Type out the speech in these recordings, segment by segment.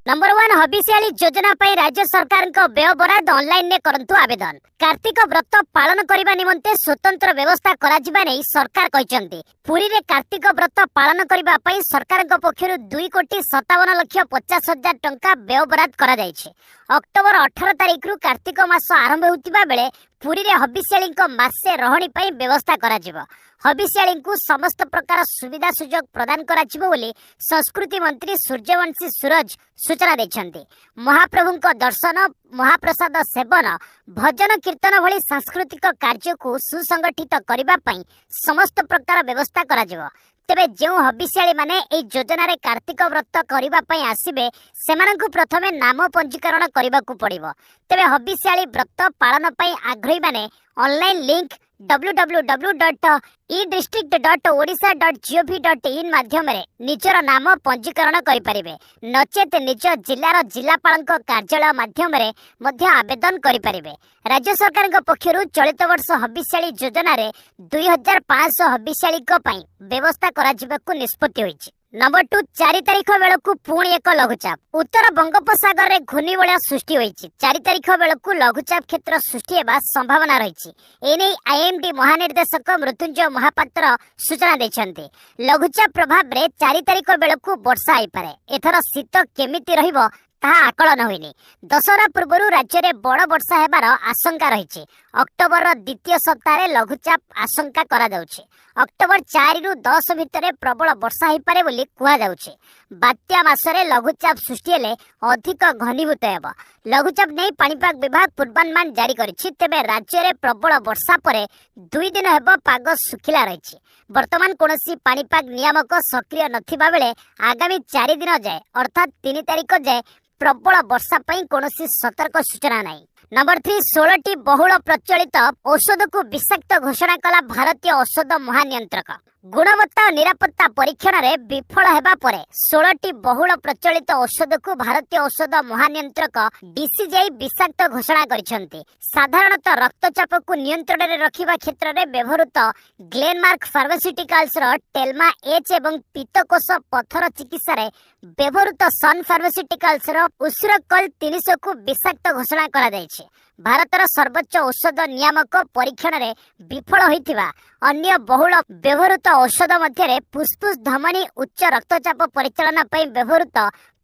Number 1 हबिष्याली योजना पर राज्य सरकार व्यय बराद ऑनलाइन ने करंतु आवेदन। कार्तिक व्रत पालन करने निमंते स्वतंत्र व्यवस्था करा सरकार कहते। पुरी रे कार्तिक व्रत पालन करने सरकार पक्षर 2,57,50,000 टंका व्यय बराद करा जायछि। अक्टोबर 18 तारिख रु कार्तिक मास आरंभ होतिबा बेले पुरी रे हबिष्याली मासे रहणी पई व्यवस्था करा जिवो। हबिष्याली समस्त प्रकार सुविधा सुजोग प्रदान करा जिवो बोली संस्कृति मंत्री सूर्यवंशी सूरज सूचना देछन्ते। महाप्रभु दर्शन, महाप्रसाद सेवन, भजन कीर्तन भली सांस्कृतिक कार्य को सुसंगठित करबा पई समस्त प्रकार व्यवस्था करा जिवो। तेबे जो हबिष्याली माने ए योजना रे कार्तिक व्रत करबा पई आसीबे सेमानकु प्रथमे नाम पंजीकरण करबाकू पड़िबो। तेबे हबिष्याली व्रत पालन पई आग्रही माने ऑनलाइन लिंक www.edistrict.odisha.gov.in माध्यम रे निजर नाम पंजीकरण करि परिबे। नचेत निज जिल्लार जिल्लापाल कार्यालय माध्यम रे मध्य आवेदन करि परिबे। राज्य सरकार पक्षरु चलित वर्ष हबिष्याली योजना रे 2500 हबिष्याली पई व्यवस्था करा जिबाकू निष्पत्ति होइछि। नंबर 2 4 तारिख बेलू पुणी एक लघुचाप उत्तर बंगोपसागर में घूर्णिबलय सृष्टि होइछि। 4 तारिख बेलू लघुचाप क्षेत्र सृष्टि हेबा संभावना रही। एने आईएमडी महानिर्देशक मृत्युंजय महापात्र सूचना देछन्ते। लघुचाप प्रभाव में 4 तारिख बेलू वर्षा होइपारे। एथर शीत केमिति रहिबो ताहा आकलन होइनी। दशहरा पूर्व राज्य में बड़ वर्षा हेबार आशंका रही। अक्टोबर द्वितीय सप्ताह लघुचाप आशंका करा जाउछि। अक्टोबर 4 रु 10 भितर प्रबल वर्षा हो पारे बोली कुहा जाउछि। बात्या मासरे लघुचाप सृष्टि हेले अधिक घनीभूत हेबो। लघुचाप नहीं पाणीपाग विभाग पूर्वानुमान जारी करिछि। तेबे राज्य में प्रबल वर्षा परे 2 दिन हेबो पाग सुखिला रहिछि। वर्तमान कोनोसी पाणीपाग नियामक सक्रिय नथिबा बेले आगामी 4 दिन जाए अर्थात 3 तारिख जाए प्रबल वर्षा पई कोनोसी सतर्क सूचना नहीं। नंबर 3 16टी बहुल प्रचलित औषध को विषाक्त घोषणा कला भारतीय औषध महानियंत्रक। गुणवत्ता और निरापत्ता परीक्षण रे विफल हेबा परे 16टी बहुल प्रचलित औषध को भारतीय औषध महानियंत्रक डीसीजीआई विषाक्त घोषणा करिसेंती। साधारणतः रक्तचाप को नियंत्रण रे रखिबा क्षेत्र रे व्यवहृत ग्लेनमार्क फार्मास्यूटिकल्स रो टेल्मा एच एवं पित्तकोष पथर चिकित्सा रे व्यवहृत सन फार्मास्यूटिकल्स रो उसुरकल 300 को विषाक्त घोषणा करा जायछि। भारतर सर्वोच्च औषध नियामक परीक्षण रे विफल होइथिबा अन्य बहुल व्यवहृत औषध मध्य फुसफुस धमनी उच्च रक्तचाप परिचालना पई व्यवहृत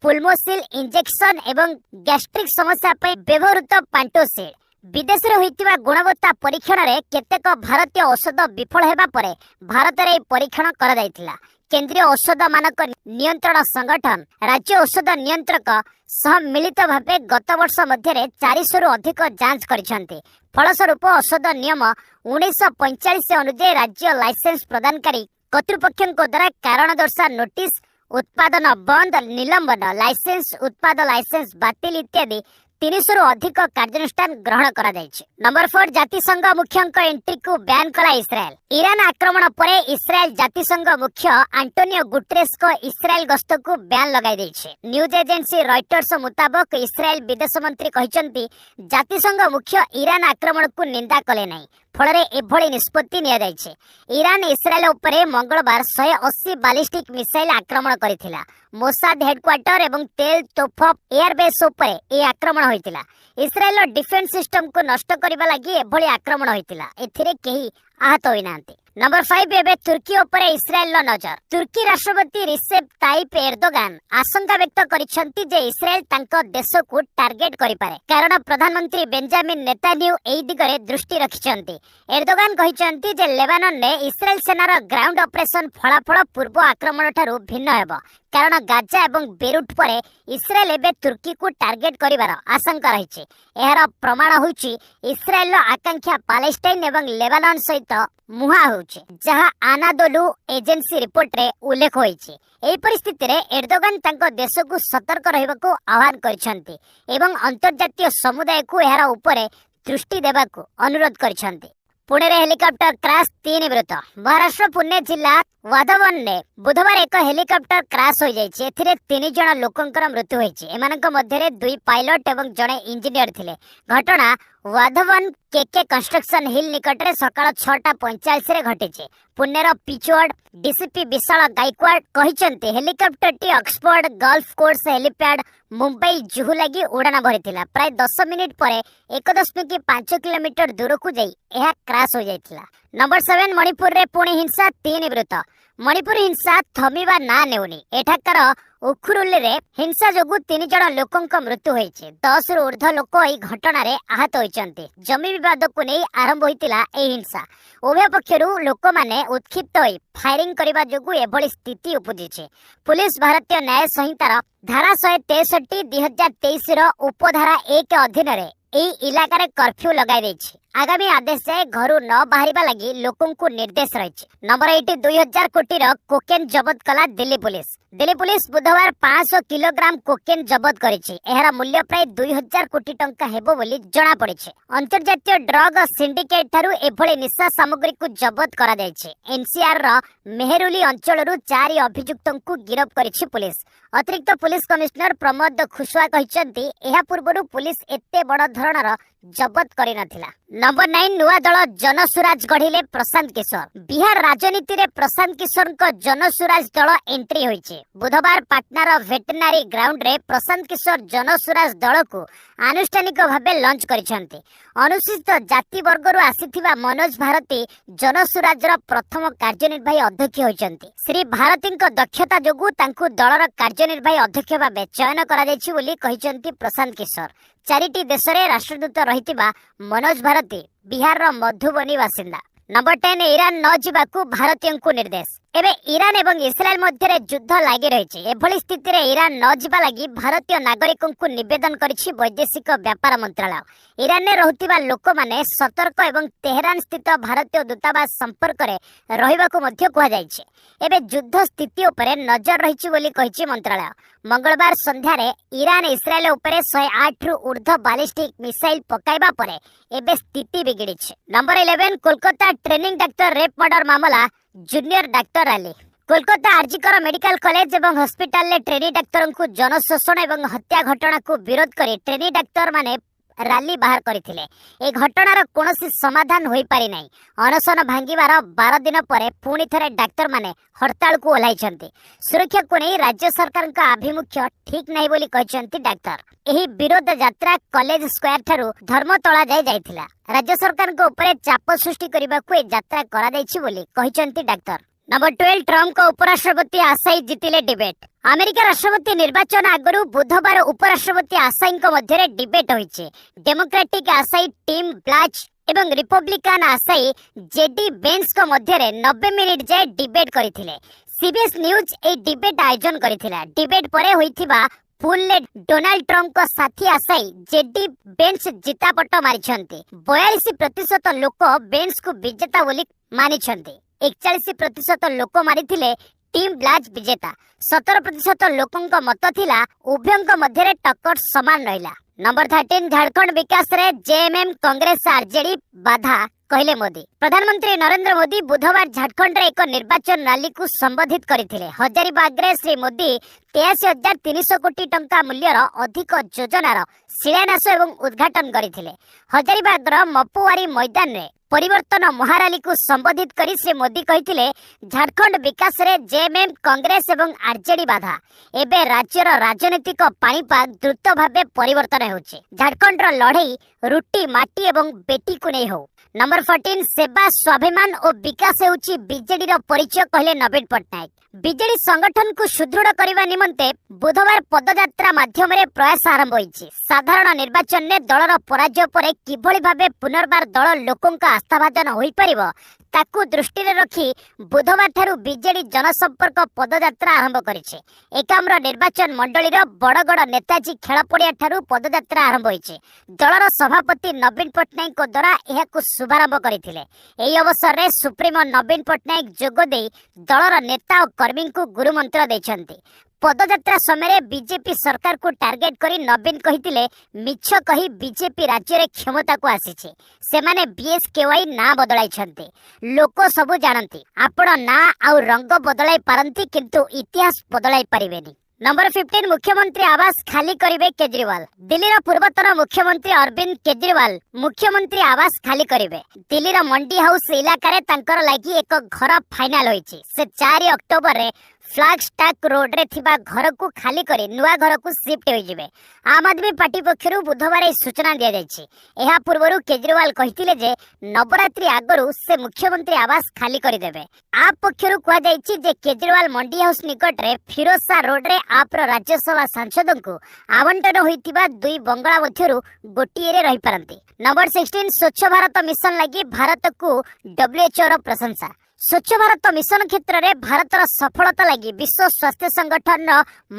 पुल्मोसिल इंजेक्शन एवं गैस्ट्रिक समस्या पई व्यवहृत पांटोसिल। विदेश रे होइतिबा गुणवत्ता परीक्षण रे केतेक भारतीय औषध विफल हेबा परे भारत रे परीक्षण करा जायतिला। केंद्रीय औषध मानक नियंत्रण संगठन राज्य औषध नियंत्रक सह मिलित भावे गत वर्ष मध्य 400 रु अधिक जांच करिसेंते। फलस्वरूप औषध नियम 1945 अनुसार राज्य लाइसेंस प्रदानकारी कर्तृपक्षों द्वारा कारण दर्शा नोटिस, उत्पादन बंद, निलंबन, लाइसेंस उत्पाद लाइसेंस बातिल इत्यादि 300 रु अधिक कार्यानुष्ठान ग्रहण करा जायछि। नंबर 4 जातिसंघ मुख्यंक एंट्री को बैन कला इस्राएल। ईरान आक्रमण परे इस्राएल जातिसंघ मुख्य आंटोनियो गुटेरेस को इस्राएल गस्त को बैन लगाई दैछि। न्यूज एजेंसी रॉयटर्स मुताबक इस्राएल विदेश मंत्री कहिसंती जातिसंघ मुख्य ईरान आक्रमण को निंदा कले नहीं। फल एभली निष्पत्ति निया जायछि। ईरान इस्राएल उपरे मंगलवार 180 बालिस्टिक मिसाइल आक्रमण करिथिला। मोसाद हेडक्वार्टर एवं तेल तोफ एयरबेस उपरे ए आक्रमण होइतिला। इस्राएल डिफेंस सिस्टम को नष्ट करबा लागि एभली आक्रमण होइतिला। एथिरे केही आहत होइनांती। नंबर 5 एबे तुर्की उपरे इस्राएल नजर। तुर्की राष्ट्रपति रिसेप ताइप एर्दोगान आशंका व्यक्त करिसेंती जे इस्राएल तांको देश को टार्गेट करि पारे कारण प्रधानमंत्री बेंजामिन नेतान्याहू एई दिगरे दृष्टि रखिसेंती। एर्दोगान कहिसेंती जे लेबानन ने इस्राएल सेनार ग्राउंड ऑपरेशन फलाफल पूर्व आक्रमण ठारू भिन्न हेबो कारण गाजा एवं बेरुट परे इस्राएल एबे तुर्की को टार्गेट करिवार आशंका रहिछि। एहार प्रमाण होछि इस्राएल आकांक्षा पैलेस्टाइन एवं लेबानन सहित मुहा होछि जहां आनादोलु एजेंसी रिपोर्ट रे उल्लेख होइछि। एही परिस्थिति रे एर्दोगान तांको देश को सतर्क रहबाकू आह्वान करिसेंती एवं अंतर्जातीय समुदाय को एहार उपरे दृष्टि देबाकू अनुरोध करिसेंती। पुणे रे हेलिकॉप्टर क्रैश 3 मृत। महाराष्ट्र पुणे जिला वाधवन ने बुधवार एक हेलिकॉप्टर क्रैश हो जाइए। एथिरे 3 जन लोकंकर मृत्यु होइछि। एमानक मध्यरे 2 पायलट एवं जड़े इंजीनियर थिले। घटना वाधवन केके कंस्ट्रक्शन हिल निकटरे सकाळ 6:45 रे घटिछि। पुणेर पिचोड डीसीपी विशाल गायकवाड कहिसंते हेलिकॉप्टर टी Oxford golf course helipad Mumbai Juhu लगी उड़ान भरिथिला। प्राय 10 मिनिट परे 1.5 किलोमीटर दूर को जाई एहा क्रैश हो जाइथिला। नंबर 7 मणिपुर रे पुणी हिंसा 3 मृत। मणिपुर हिंसा थमिबा ना नेउनी। एठाकार उखुरुली रे हिंसा जोगु 3 जन लोकंक मृत्यु होइछि। 10 रु ऊर्ध्व लोक एई घटना रे आहत होइछन्ति। जमी विवाद को नै आरंभ होइतिला एई हिंसा। उभय पक्षरु लोक माने उत्क्षिप्त होई फायरिंग करिबा जोगु एभली स्थिति उपजिछि। पुलिस भारतीय न्याय संहितार धारा 163 2023 रो उपधारा 1 अधीन रे एई इलाका रे कर्फ्यू लगाई दैछि। आगामी आदेश से घरू न बाहरिबा लगी लोकों को निर्देश रही। नंबर 8 2000 कोटी कोकेन जबत कला दिल्ली पुलिस। दिल्ली पुलिस बुधवार 500 किलोग्राम कोकेन जबत करिछि। एहार मूल्य प्राय 2000 कोटी टंका हेबो बोली जणा पड़िछि। अंतर्जातीय ड्रग सिंडिकेट थारु एभली निशा सामग्री को जबत करा दैछि। एनसीआर रो मेहरुली अंचलरू 4 अभियुक्तों को गिरफ्त करिछि पुलिस। अतिरिक्त पुलिस कमिश्नर प्रमोद खुशवा कहिसंती एहा पूर्वरु पुलिस एते बड़ धरणर जबत करि नथिला। नंबर 9 नुआ दल जनसुराज गढ़िले प्रशांत किशोर। बिहार राजनीति रे प्रशांत किशोर को जनसुराज दल एंट्री होइछि। बुधवार पाटनार वेटरनरी ग्राउंड रे प्रशांत किशोर जनसुराज दल को आनुष्ठानिक भाबे लॉन्च करिसंती। अनुसूचित जाति वर्गरु आसीथिबा मनोज भारती जनसुराज रो प्रथम कार्यनिर्वाही अध्यक्ष होइछन्ती। श्री भारती दक्षता जोगु तांकु दलर कार्यनिर्वाही अध्यक्ष भाबे चयन करा दैछि बोली कहिसंती प्रशांत किशोर। 4टी देश रे राष्ट्रदूत रहितिबा मनोज भारती बिहार रो मधुबनी बासिंदा। नंबर 10 ईरान न जिबाकू भारतीयों को निर्देश। एबे ईरान एवं इस्राएल मध्य युद्ध लागि रहिछि। एभली स्थिति रे ईरान न जिबा लागि भारतीय नागरिकों को निवेदन करिछि वैदेशिक व्यापार मंत्रालय। ईरान ने रहुतिबा लोक माने सतर्क एवं तेहरान स्थित भारतीय दूतावास संपर्क रे रहिबाकू मध्य कुहा जाइछि। एबे युद्ध स्थिति उपरे नजर रहिछि बोली कहिछि मंत्रालय। मंगलवार संध्या रे ईरान इस्राएल उपरे 108 रु ऊर्ध्व बालिस्टिक मिसाइल पकाइबा परे एबे स्थिति बिगिड़िछि। Number 11 Kolkata training doctor rape murder मामला junior doctor rally. Kolkata RG Kar medical college एवं हॉस्पिटल ले ट्रेनी डाक्तरों को जनशोषण एवं हत्या घटना को विरोध करी ट्रेनी डाक्तर माने रैली बाहर करथिले। ए घटनार कोनोसी समाधान होई पारि नै। अनशन भांगीबार 12 दिन परे पुणी थरे डाक्तर माने हड़ताल को ओलाइछन्ति। सुरक्षा को नै राज्य सरकार का आभिमुख्य ठीक नै बोली कहिसन्ति डाक्तर। एही विरोध यात्रा कॉलेज स्क्वायर थारु धर्मतला जाय जायथिला। राज्य सरकार को ऊपर चाप सृष्टि करबा को ए यात्रा करा दैछि बोली कहिसन्ति डाक्तर। नंबर 12 ट्रम्प को उपराष्ट्रपति आशाई जीतिले डिबेट। अमेरिका राष्ट्रपति निर्वाचन आगरु बुधवार उपराष्ट्रपति आशाई मध्य डिबेट होइछे। डेमोक्रेटिक आशाई टीम ब्लाच एवं रिपब्लिकन आशाई जेडी बेंस को मध्य 90 मिनिट जाए डिबेट करथिले। सीबीएस न्यूज ए डिबेट आयोजन करथिला। डिबेट परे होइथिबा पुल ले डोनाल्ड ट्रम्प को साथी आशाई जेडी बेंस जितापट मारिछन्ते। 42% लोक बेंस को विजेता बोली मानिछन्ते। 41% लोक मारिथिले टीम ब्लाच विजेता। 17% लोकंक मत थिला उभयंक मध्य टक्कर समान रहिला। नंबर 13 झारखंड विकास रे जेएमएम कांग्रेस आरजेडी बाधा कहले मोदी। प्रधानमंत्री नरेंद्र मोदी बुधवार झारखंड रे एक निर्वाचन रैली को संबोधित करथिले। हजारीबाग रे श्री मोदी 83,300 कोटी टंका मूल्यर अधिक योजनार शिलान्यास एवं उद्घाटन करथिले। हजारीबाग रो मपुआरी मैदान रे परिवर्तन महाराली को संबोधित करी श्री मोदी कहिथिले झारखंड विकास रे जेएमएम कांग्रेस एवं आरजेडी बाधा। एबे राज्यर राजनीतिक पाणीपाग द्रुत भावे परिवर्तन होउछि। झारखंड रो लड़ाई रुटी माटी एवं बेटी को नै हो। नंबर 14 सेवा स्वाभिमान और विकास होउछि बीजेडी रो परिचय कहले नवीन पटनायक। बीजेडी संगठन को सुदृढ़ करने निमंते बुधवार पदयात्रा माध्यम रे प्रयास आरंभ होइछि। साधारण निर्वाचन में दलर पराजय पर किभଳି भाबे पुनर्बार दल लोकों का आस्थाभाजन होई परिबो ताकू दृष्टि रे रखी बुधवार ठारू बीजेडी जनसंपर्क पदयात्रा आरंभ करिछि। एकाम्र निर्वाचन मंडली रो बड़गड़ नेताजी खेल पड़िया ठारू पदयात्रा आरंभ होइछि। दलर सभा सभापति नवीन पट्टनायक द्वारा यह शुभारंभ करथिले। एही अवसर में सुप्रीमो नवीन पट्टनायक जोगदे दलर नेता और कर्मी को गुरुमंत्र देछंती। पदयात्रा समय बीजेपी सरकार को टार्गेट करी नवीन कहिथिले मिछ कही बीजेपी राज्य रे क्षमता को आसीछि। सेमाने बीएसकेवाई ना बदलाई छंती। लोक सबु जानती आपण ना आउ रंग बदलाई पारंती किंतु इतिहास बदलाई परिबेनी। नंबर 15 मुख्यमंत्री आवास खाली करिवे केजरीवाल। दिल्लीर पूर्वतन मुख्यमंत्री अरविंद केजरीवाल मुख्यमंत्री आवास खाली करिवे। दिल्लीर मंडी हाउस इलाका रे तांकर लागि एक घर फाइनल होईछि। से 4 अक्टोबर रे फ्लैग स्टैक रोड रे थिबा घर को खाली करी नुआ घर को शिफ्ट हो जिवे। आम आदमी पार्टी पक्षरु बुधवार सूचना दिया जायछि। एहा पूर्वरु केजरीवाल कहिथिले जे नवरात्रि आगरु से मुख्यमंत्री आवास खाली करि देबे। आप पक्षरु कहा जायछि जे केजरीवाल मंडी हाउस निकट रे फिरोज शाह रोड रे आप रो राज्यसभा सांसदों को आवंटन होइतिबा 2 बंगला मध्यरु गोटिए रे रहि पारंती। नंबर 16 स्वच्छ भारत मिशन लागि भारत को डब्ल्यूएचओ रो प्रशंसा। स्वच्छ भारत मिशन क्षेत्र में भारतर सफलता लगी विश्व स्वास्थ्य संगठन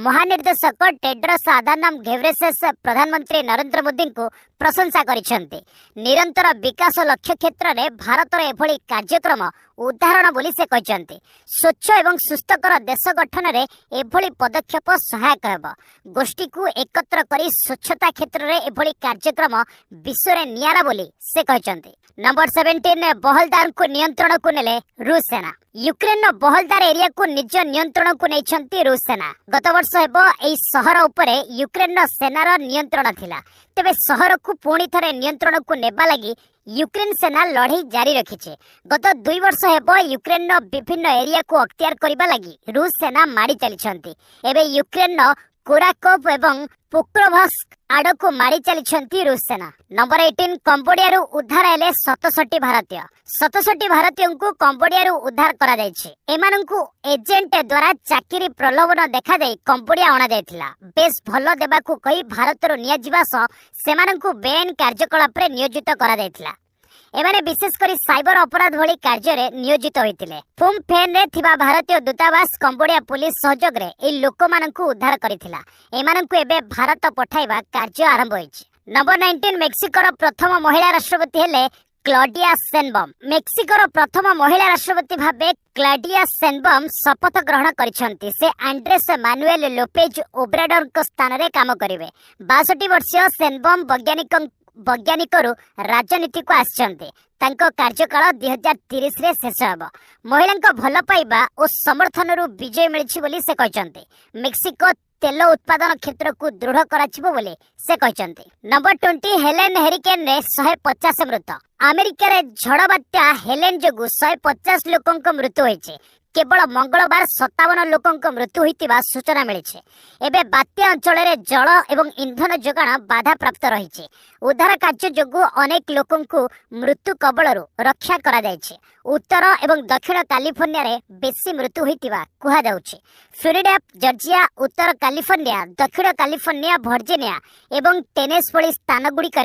महानिर्देशक टेड्रस आधानम घेब्रेयेसस प्रधानमंत्री नरेंद्र मोदी को प्रशंसा करिसेंते। निरंतर विकास लक्ष्य क्षेत्र में भारतर एभली कार्यक्रम उदाहरण बोली से कहते। स्वच्छ एवं सुस्थकर देश गठन में एभली पदक्षेप सहायक हेब। गोष्ठी को एकत्र करी स्वच्छता क्षेत्र में एभली कार्यक्रम विश्व में नियारा बोली से कहते। नंबर 17 बहलदार को नियंत्रण को नेले रूस सेना। यूक्रेन बहलदार एरिया को निज नियंत्रण को नहीं रूस सेना। गत वर्ष हेब एई सहर उपरे यूक्रेन सेनार नियंत्रण थिला। तेबे सहर को पुणी थरे नियंत्रण को नेबा लगी यूक्रेन सेना लड़ाई जारी रखिछे। गत 2 वर्ष हेब यूक्रेन विभिन्न एरिया को अख्तियार करबा लगी रूस सेना मारी चलीछंती। एबे यूक्रेन कोराकोव एवं पोक्रोव्स्क आड़ को मारी चली रूस सेना। नंबर 18 कंबोडिया उद्धार हेले 67 भारतीय। 67 भारतीय को कंबोडिया उद्धार करा जायछि। एमानंकु एजेंट द्वारा चाकरी प्रलोभन देखा जाय कंबोडिया अणा जायथिला। बेस भल देबाकू कही भारत रो निया जिवा सह सेमानंकु बेन कार्यकलाप रे नियोजित करा जायथिला। एमाने विशेष करी साइबर अपराध भली कार्य रे नियोजित होइतिले। फुम फेन रे थिबा भारतीय दूतावास कंबोडिया पुलिस सहयोग रे ए लोक माननकु उद्धार करिथिला। एमाननकु एबे भारत पठाइबा कार्य आरंभ होइछि। नंबर 19 मेक्सिकोर प्रथम महिला राष्ट्रपति हेले क्लॉडिया शेनबम। मेक्सिकोर प्रथम महिला राष्ट्रपति भाबे क्लॉडिया शेनबम शपथ ग्रहण करिसंती। से आंड्रेस मानुएल लोपेज ओब्राडोर को स्थान रे काम करिवे। 62 वर्षीय शेनबम वैज्ञानिक राजनीति को आसचंती। तांको कार्यकाल 2030 रे शेष हेब। महिला भल पाइबा और समर्थन रु विजय मिलिछि बोली से कहचंती। मेक्सिको तेल उत्पादन क्षेत्र को दृढ़ कराचिबो बोली से कहचंती। नंबर 20 हेलेन हेरिकेन रे 150 मृत। अमेरिका रे झड़ बात्या हेलेन जोगु 150 लोकंक मृत्यु होइछि। केवल मंगलवार 57 लोकंक मृत्यु होइतिबा सूचना मिलिछि। एबे बात्या अंचल रे जल एवं ईंधन जोगाण बाधा प्राप्त रहिछि। उद्धार कार्य जोगु अनेक लोकंकु मृत्यु कबलरु रक्षा करा जायछि। उत्तर एवं दक्षिण कैलिफोर्निया रे बेसी मृत्यु होइतिबा कुहा जाउछि। फ्लोरिडा, जॉर्जिया, उत्तर कैलिफोर्निया, दक्षिण कैलिफोर्निया, वर्जिनिया एवं टेनेसी भली स्थान गुड़िक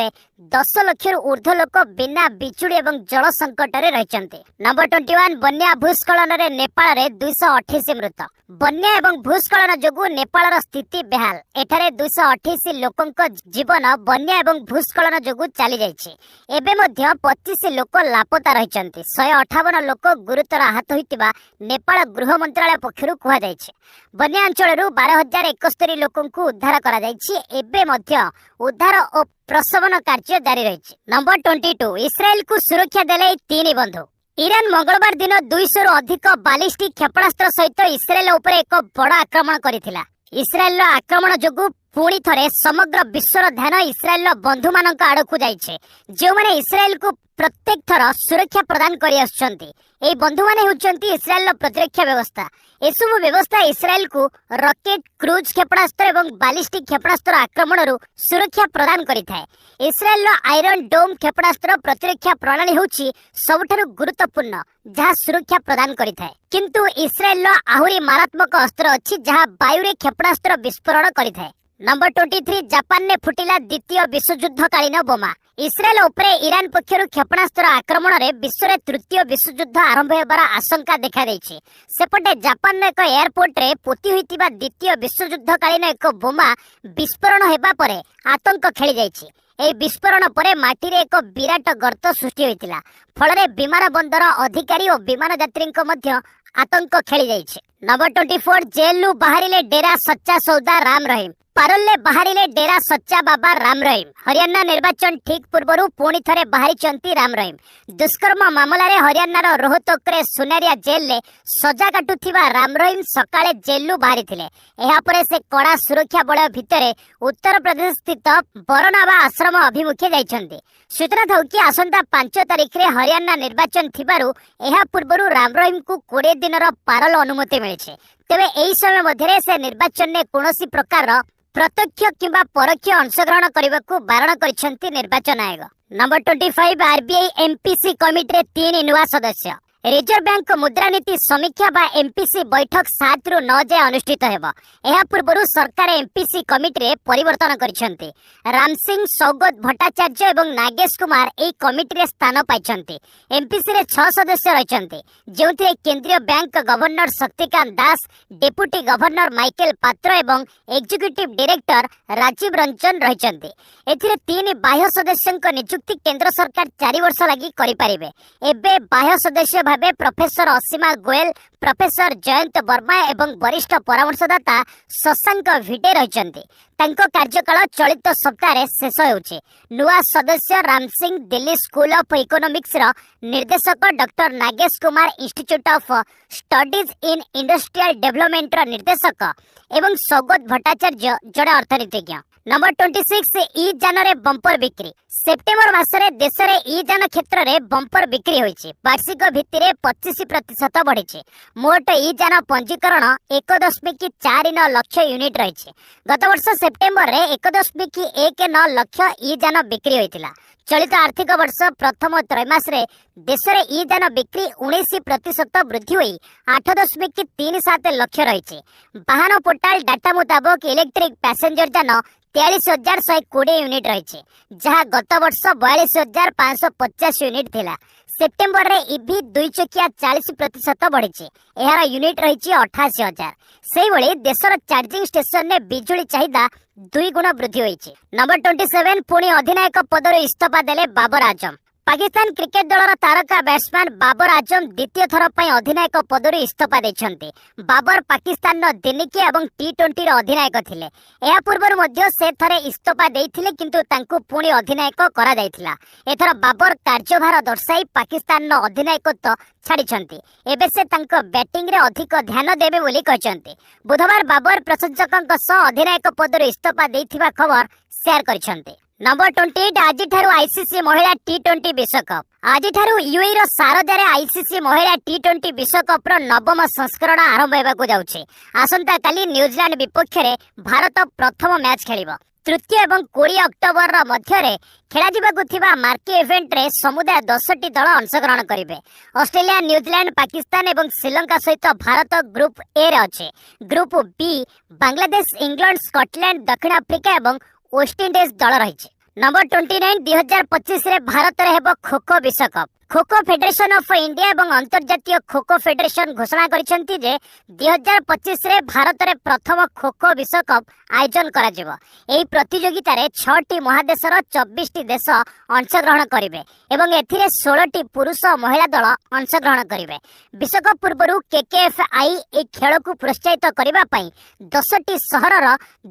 10 लाख ऊर्ध्व लोक बिना बिजुड़ी एवं जल संकट रे रहिचंती। नंबर 21 बन्या भूस्खलन रे नेपाल रे 228 मृत। बन्या एवं भूस्खलन जोगु नेपाल स्थिति बेहाल। एठारे 228 लोकंक जीवन बन्या एवं भूस्खलन जोगु चली जाइछि। एबे मध्य 25 लोक लापता रहिचंती। 158 लोक गुरुतर आहत होइतिबा नेपाल गृह मंत्रालय पक्षरु कुहा जाइछि। बन्या अंचलरु 12071 लोकंकु उद्धार करा जाइछि। एबे मध्य उद्धार और प्रसवन कार्य जारी रहिछि। नंबर 22 इस्राएल को सुरक्षा देले 3 बंधु। ईरान मंगलवार दिन 200 रु अधिक बालिस्टिक क्षेपणास्त्र सहित इस्राएल उपर एक बड़ आक्रमण करिथिला। इस्राएल आक्रमण जोगु पुणी थरे समग्र विश्वर ध्यान इस्राएल बंधु मानक आड़कू जाइछे, जो माने इस्राएल को प्रत्येक थर सुरक्षा प्रदान करि आछंती। ए बंधु माने होचंती इस्राएल प्रतिरक्षा व्यवस्था। एसबु व्यवस्था इस्राएल को रॉकेट, क्रूज क्षेपणास्त्र एवं बालिस्टिक क्षेपणास्त्र आक्रमण सुरक्षा प्रदान करिथाय। इस्राएल आयरन डोम क्षेपणास्त्र प्रतिरक्षा प्रणाली होची सबठारु गुरुत्वपूर्ण, जहाँ सुरक्षा प्रदान करिथाय। किंतु इस्राएल आहुरी मारात्मक अस्त्र अछि जहाँ वायु रे क्षेपणास्त्र विस्फोरण करिथाय। नंबर 23 जापान ने फुटिला द्वितीय विश्वयुद्धकालीन बोमा। इस्राएल उपरे ईरान पक्षरु क्षेपणास्त्र आक्रमण रे विश्व रे तृतीय विश्वयुद्ध आरंभ हेबार आशंका देखा देछि। सेपटे जापान एक एयरपोर्ट रे पोती होइतिबा द्वितीय विश्वयुद्धकालीन एक बोमा विस्फोरण हेबा परे आतंक खेली जाइछि। एई विस्फोरण परे माटी रे एक विराट गर्त सृष्टि होइतिला। फଳରେ विमान बंदर अधिकारी और विमान यात्रीଙ୍କ ମଧ୍ୟ आतंक खेली जाइछि। नंबर 24 जेलु बाहरिले डेरा सच्चा सौदा राम रहीम। पारोले बाहरिले डेरा सच्चा बाबा राम रहीम। हरियाणा निर्वाचन ठीक पूर्व पुणी थरे बाहरी राम रहीम। दुष्कर्म मामलें हरियाणार रोहतक रे सुनारिया जेल ले सजा काटुथिबा राम रहीम सकाळे जेलु बाहरी थिले। एहा परे से कड़ा सुरक्षा बल भितरे उत्तर प्रदेश स्थित बरनावा आश्रम अभिमुखे जाइछन्ति। सूचना थाउ कि आसंता 5 तारिख रे हरियाणा निर्वाचन थिबारु एहा पूर्व राम रहीम को 20 दिनर पारल अनुमति मिलिছে। तेबे एही समय मध्यरे से निर्वाचन ने कोनोसी प्रकार प्रत्यक्ष किंबा परोक्ष अंशग्रहण करने बारण कर निर्वाचन आयोग। नंबर 25 आरबीआई एमपीसी कमिटी रे 3 नुआ सदस्य। रिजर्व बैंक मुद्रानीति समीक्षा बा एमपीसी बैठक 7 रु 9 जाए अनुष्ठित हेबो। एहा पूर्व सरकार एमपीसी कमिटी रे परिवर्तन करिसेंती। राम सिंह सौगत भट्टाचार्य एवं नागेश कुमार एई कमिटी रे स्थान पाइछंती। एमपीसी रे 6 सदस्य रहिसंती, जेउथिरे केंद्रीय bank governor Shaktikanta Das, deputy governor Michael पात्र एवं एग्जीक्यूटिव डायरेक्टर राजीव रंजन रहिसंती। एथिरे 3 बाह्य सदस्यक नियुक्ति केंद्र सरकार 4 वर्ष लागि करि परिबे। एबे बाह्य सदस्य भावे प्रोफेसर असीमा गोयल, प्रोफेसर जयंत वर्मा एवं वरिष्ठ परामर्शदाता शशांक भिडे रहिसंती। तांको कार्यकाल चलित सप्ताह शेष होउछि। नुआ सदस्य Ram Singh Delhi school of economics रो निर्देशक doctor Nagesh Kumar institute of studies in industrial development रो निर्देशक एवं सौगत भट्टाचार्य जड़े अर्थनीतिज्ञ। नंबर 26 ई जान रे बंपर बिक्री। सेप्टेम्बर मासरे देश रे ई जान क्षेत्र रे बंपर बिक्री होइछि। वार्षिक भित्तिरे 25% बढ़िछि। मोट ई जान पंजीकरण 1.49 लाख यूनिट रहिछि। गत वर्ष सेप्टेम्बर रे 1.19 लाख ई जान बिक्री होइतिला। चलित आर्थिक वर्ष प्रथम त्रैमास रे देश रे ई जान बिक्री 19% वृद्धि होई 8.37 लाख रहिछि। वाहन पोर्टाल डाटा मुताबक इलेक्ट्रिक पैसेंजर जान 43,120 यूनिट रही, जहाँ गत वर्ष 42,550 यूनिट थिला। सेप्टेम्बर रे इभी 2 चकिया 40% बढ़ी, यार यूनिट रही 88,000। से भली देशर चार्जिंग स्टेशन ने बिजुली चाहिदा 2 गुण वृद्धि होइछि। नंबर 27 पुणी अधिनायक पदर इस्तीफा देले बाबर आजम। पाकिस्तान क्रिकेट दलर तारका बैट्समैन बाबर आजम द्वितीय थर पर अधिनायक पदर इस्तीफा देछन्ते। बाबर पाकिस्तान दिनिकी एवं टी20 अधिनायक थिले। एहा पूर्व मध्य से थरे इस्तीफा देइथिले, किंतु तांकु पुणी अधिनायक करा जायथिला। एथर बाबर कार्यभार दर्शाई पाकिस्तान अधिनायकत्व छाड़िछन्ते। एबे से तांको बैटिंग रे अधिक ध्यान देबे बोली कहछन्ते। बुधवार बाबर प्रशंसकଙ୍କ सह अधिनायक पदर इस्तीफा देइथिबा खबर शेयर करिछन्ते। नंबर 28 आज आईसीसी महिला टी20 विश्वकप। आज यूएई रो सारजारे आईसीसी महिला टी20 विश्वकप रो 9म संस्करण आरंभ हेबाकु जाउछि। आसंता काली न्यूजीलैंड विपक्ष रे भारत प्रथम मैच खेलिबो। 3 एवं 20 अक्टोबर रो मध्य रे खेला जिबाकु थिबा मार्की इवेंट रे समुदाय 10टी दल अंशग्रहण करिवे। ऑस्ट्रेलिया, न्यूजीलैंड, पाकिस्तान एवं श्रीलंका सहित भारत ग्रुप ए रे अछि। Group B Bangladesh, England, Scotland, दक्षिण अफ्रीका एवं वेस्ट इंडीज दल रही। नंबर 29 2025 रे भारत रे हेबो खो खो विश्वकप। Kho kho federation of India एवं अंतर्जातीय खो खो फेडरेशन घोषणा करिसेंती जे 2025 रे भारत रे प्रथम खो खो विश्वकप आयोजन करा जिवो। एही प्रतियोगिता रे 6टी महादेशर 24टी देश अंशग्रहण करिवे एवं एथिरे 16टी पुरुष और महिला दल अंशग्रहण करिवे। विश्वकप पूर्वरु केकेएफआई ए खेल को प्रोत्साहित करिबा पई 10टी सहरर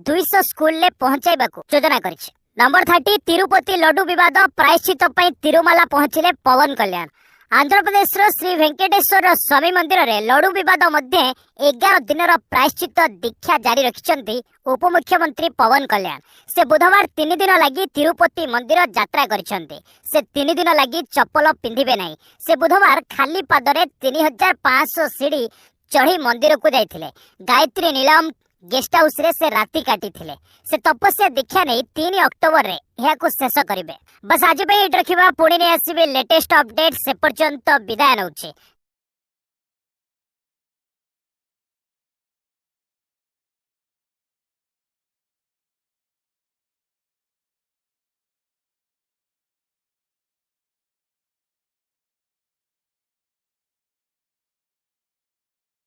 200 स्कूल ले पहुंचाइबाकू योजना करिছে। नंबर 30 तिरुपति लड्डू विवाद प्रायश्चित तिरुमला पहुंचिले पवन कल्याण। आंध्र प्रदेश श्री वेंकटेश्वर स्वामी मंदिर रे लड्डू विवाद मध्य 11 दिनर प्रायश्चित दीक्षा जारी रखिछन्ती उपमुख्यमंत्री पवन कल्याण। से बुधवार 3 दिन लगी तिरुपति मंदिर यात्रा करिछन्ती। से 3 दिन लगी चप्पल पिंधिबे नहीं। से बुधवार खाली पादरे 3500 सीढ़ी चढ़ी मंदिर को जाइथिले। गायत्री नीलम गेस्ट हाउस रे से राति काटी थिले। से तपस्या दीक्षा नहीं 3 अक्टोबर रे यह को शेष करिवे। बस आज पे रखिबा, पुणी ने आसीबे लेटेस्ट अपडेट। से पर्यंत विदाय नउछि।